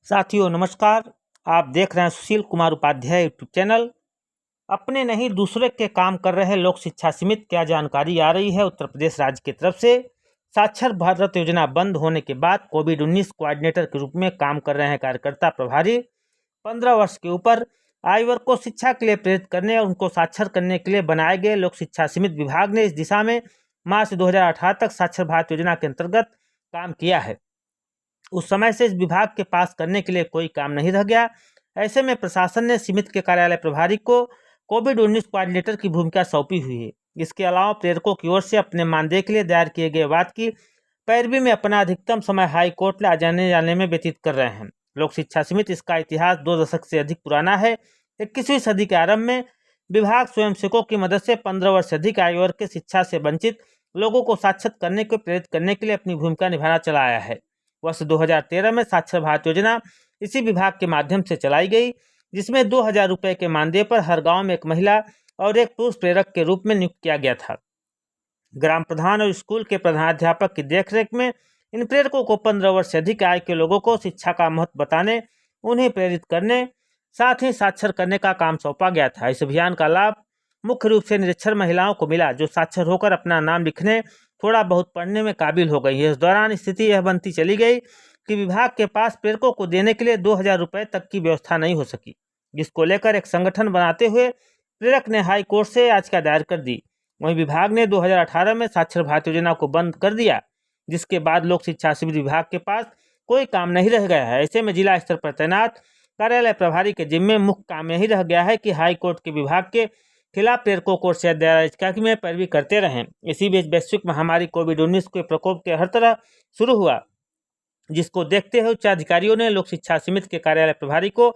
साथियों नमस्कार। आप देख रहे हैं सुशील कुमार उपाध्याय यूट्यूब चैनल। अपने नहीं दूसरे के काम कर रहे लोक शिक्षा समिति क्या जानकारी आ रही है उत्तर प्रदेश राज्य की तरफ से। साक्षर भारत योजना बंद होने के बाद कोविड-19 कोऑर्डिनेटर के रूप में काम कर रहे हैं कार्यकर्ता प्रभारी 15 वर्ष के ऊपर आयु वर्ग को शिक्षा के लिए प्रेरित करने और उनको साक्षर करने के लिए बनाए गए लोक शिक्षा समिति विभाग ने इस दिशा में मार्च 2018 तक साक्षर भारत योजना के अंतर्गत काम किया है। उस समय से इस विभाग के पास करने के लिए कोई काम नहीं रह गया। ऐसे में प्रशासन ने समिति के कार्यालय प्रभारी को कोविड-19 कोऑर्डिनेटर की भूमिका सौंपी हुई है। इसके अलावा प्रेरकों की ओर से अपने मानदेय के लिए दायर किए गए वाद की पैरवी में अपना अधिकतम समय हाई कोर्ट ले जाने जाने में व्यतीत कर रहे हैं। लोक शिक्षा समिति इसका इतिहास 2 दशक से अधिक पुराना है। 21वीं सदी के आरंभ में विभाग स्वयंसेवकों की मदद से 15 वर्ष से अधिक आयु वर्ग के शिक्षा से वंचित लोगों को साक्षर करने को प्रेरित करने के लिए अपनी भूमिका निभाना चला आया है। वर्ष 2013 में साक्षर भारत योजना इसी विभाग के माध्यम से चलाई गई, जिसमें 2000 रुपये के मानदेय पर हर गांव में एक महिला और एक पुरुष प्रेरक के रूप में नियुक्त किया गया था। ग्राम प्रधान और स्कूल के प्रधानाध्यापक की देखरेख में इन प्रेरकों को 15 वर्ष से अधिक आयु के लोगों को शिक्षा का महत्व बताने, उन्हें प्रेरित करने, साथ ही साक्षर करने का काम सौंपा गया था। इस अभियान का लाभ मुख्य रूप से निरक्षर महिलाओं को मिला, जो साक्षर होकर अपना नाम लिखने, थोड़ा बहुत पढ़ने में काबिल हो गई है। इस दौरान स्थिति यह बनती चली गई कि विभाग के पास प्रेरकों को देने के लिए 2000 रुपये तक की व्यवस्था नहीं हो सकी, जिसको लेकर एक संगठन बनाते हुए प्रेरक ने हाई कोर्ट से याचिका दायर कर दी। वहीं विभाग ने 2018 में साक्षर भारत योजना को बंद कर दिया, जिसके बाद लोक शिक्षा समिति विभाग के पास कोई काम नहीं रह गया है। ऐसे में जिला स्तर पर तैनात कार्यालय प्रभारी के जिम्मे मुख्य काम यही रह गया है कि हाई कोर्ट के विभाग के खिलाफ प्रेरकों को याचिका में पैरवी करते रहें। इसी बीच वैश्विक महामारी कोविड-19 के प्रकोप के हर तरह शुरू हुआ, जिसको देखते हुए उच्च अधिकारियों ने लोक शिक्षा समिति के कार्यालय प्रभारी को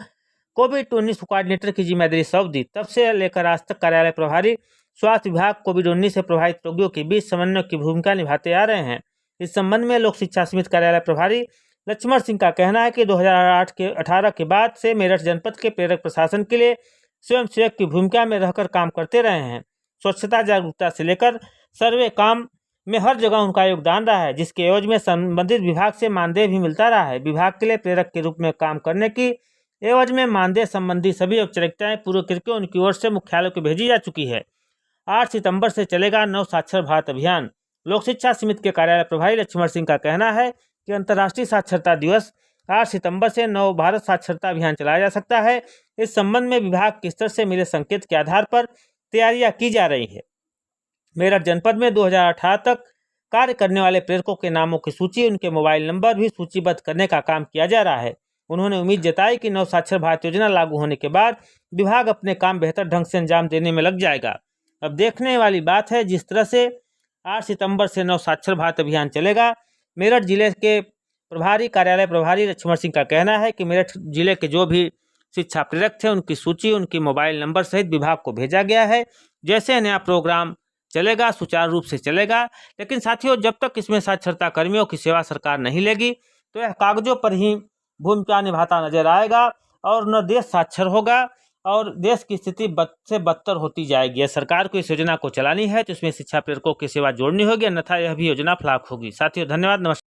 कोविड-19 कोऑर्डिनेटर की जिम्मेदारी सौंप दी। तब से लेकर आज तक कार्यालय प्रभारी स्वास्थ्य विभाग कोविड-19 से प्रभावित रोगियों के बीच समन्वय की भूमिका निभाते आ रहे हैं। इस संबंध में लोक शिक्षा समिति कार्यालय प्रभारी लक्ष्मण सिंह का कहना है कि 2018 के बाद से मेरठ जनपद के प्रेरक प्रशासन के लिए स्वयंसेवक की भूमिका में रहकर काम करते रहे हैं। स्वच्छता जागरूकता से लेकर सर्वे काम में हर जगह उनका योगदान रहा है, जिसके एवज में संबंधित विभाग से मानदेय भी मिलता रहा है। विभाग के लिए प्रेरक के रूप में काम करने की एवज में मानदेय संबंधी सभी औपचारिकताएं पूर्व करके उनकी ओर से मुख्यालय को भेजी जा चुकी है। 8 सितंबर से चलेगा नव साक्षर भारत अभियान। लोक शिक्षा समिति के कार्यालय प्रभारी लक्ष्मण सिंह का कहना है कि अंतर्राष्ट्रीय साक्षरता दिवस 8 सितंबर से नव भारत साक्षरता अभियान चलाया जा सकता है। इस संबंध में विभाग के स्तर से मिले संकेत के आधार पर तैयारियां की जा रही है। मेरठ जनपद में 2018 तक कार्य करने वाले प्रेरकों के नामों की सूची, उनके मोबाइल नंबर भी सूचीबद्ध करने का काम किया जा रहा है। उन्होंने उम्मीद जताई कि नव साक्षर भारत योजना लागू होने के बाद विभाग अपने काम बेहतर ढंग से अंजाम देने में लग जाएगा। अब देखने वाली बात है जिस तरह से 8 सितंबर से नव साक्षर भारत अभियान चलेगा। मेरठ जिले के प्रभारी कार्यालय प्रभारी लक्ष्मण सिंह का कहना है कि मेरठ जिले के जो भी शिक्षा प्रेरक थे उनकी सूची, उनकी मोबाइल नंबर सहित विभाग को भेजा गया है। जैसे नया प्रोग्राम चलेगा सुचारू रूप से चलेगा, लेकिन साथियों जब तक इसमें साक्षरता कर्मियों की सेवा सरकार नहीं लेगी तो यह कागजों पर ही भूमिका निभाता नजर आएगा और न देश साक्षर होगा और देश की स्थिति बद से बदतर होती जाएगी। सरकार को इस योजना को चलानी है तो इसमें शिक्षा प्रेरकों की सेवा जोड़नी होगी, अन्यथा यह भी योजना फ्लॉप होगी। साथियों धन्यवाद, नमस्कार।